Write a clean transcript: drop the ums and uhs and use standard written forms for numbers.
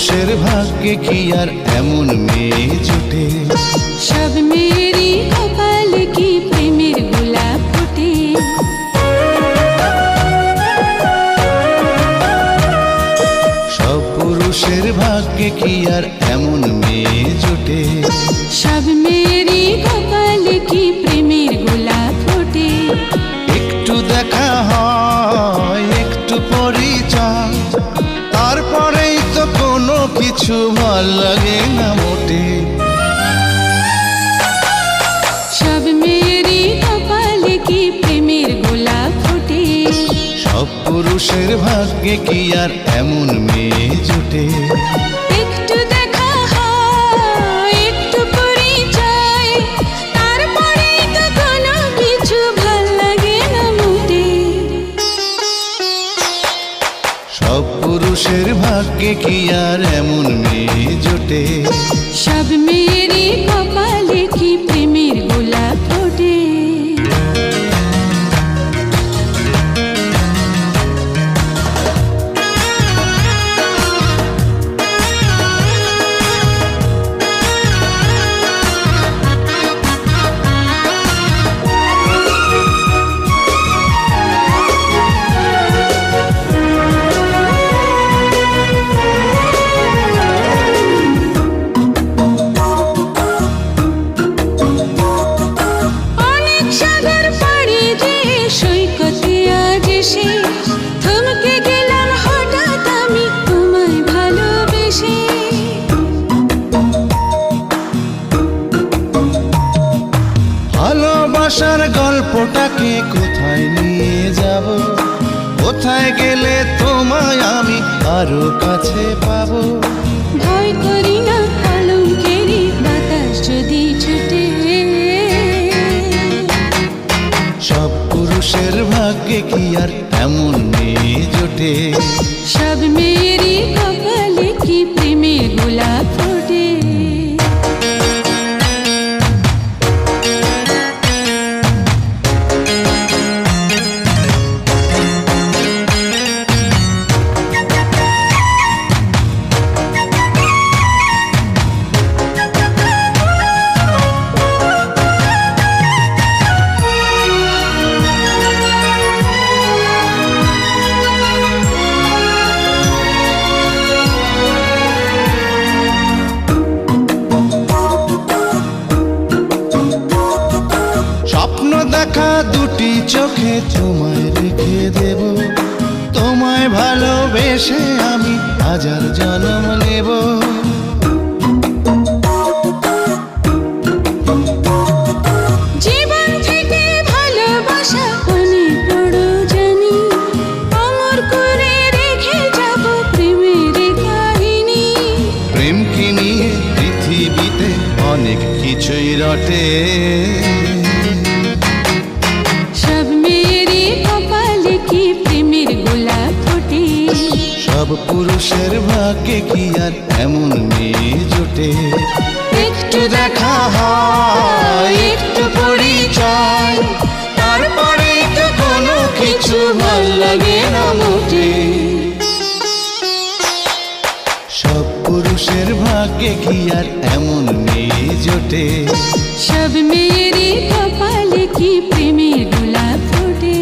পুরুষের ভাগ্যে কি আর এমন মেয়ে জোটে? সব মেয়েরই কপালে কি প্রেমের গোলাপ ফোটে? সব পুরুষের ভাগ্যে কি আর এমন মেয়ে জোটে? সব মেয়েরই কপালে কি প্রেমের গোলাপ ফোটে? একটু দেখা হয়, একটু পরিচয়, তারপরেই তো কোনো কিছু ভাল লাগে না মোটে। সব মেয়েরই কপালে কি প্রেমের গোলাপ ফোটে? সব পুরুষের ভাগ্যে কি আর এমন মেয়ে জোটে? একটু দেখা হয়, একটু পরিচয়, তারপরেই তো কোনো কিছু ভাল লাগে না মোটে। সব পুরুষের ভাগ্যে কি আর এমন মেয়ে জোটে? সব মেয়েরই কপালে কি প্রেমের গোলাপ ফোটে? অনেক সাগর পাড়ি দিয়ে সৈকতে আজ এসে থমকে গেলাম হঠাৎ আমি তোমায় ভালোবেসে। ভালোবাসার গল্পটাকে কোথায় নিয়ে যাব? কোথায় গেলে তোমায় আমি আরো কাছে পাবো? ভয় করি না কলঙ্কেরই বাতাস যদি ছুটে। সব পুরুষের ভাগ্যে কি আর এমন মেয়ে জোটে? সব মেয়েরই কপালে কি প্রেমের গোলাপ ফোটে? স্বপ্ন দেখা দুটি চোখে তোমায় রেখে দেব, তোমায় ভালোবেসে আমি হাজার জন্ম নেব। জীবন থেকে ভালোবাসা অনেক বড় জানি, অমর করে রেখে যাব প্রেমের কাহিনী। প্রেম কি নিয়ে পৃথিবীতে অনেক কিছুই রটে। সব মেয়েরই কপালে কি প্রেমের গোলাপ ফোটে? সব পুরুষের ভাগ্যে কি আর এমন মেয়ে জোটে? একটু দেখা হয়, একটু পরিচয়, তারপরেই তো কোনো কিছু ভাল লাগে না মোটে। সব পুরুষের ভাগ্যে কি আর এমন মেয়ে জোটে? সব মেয়েরই কপালে কি প্রেমের গোলাপ ফোটে?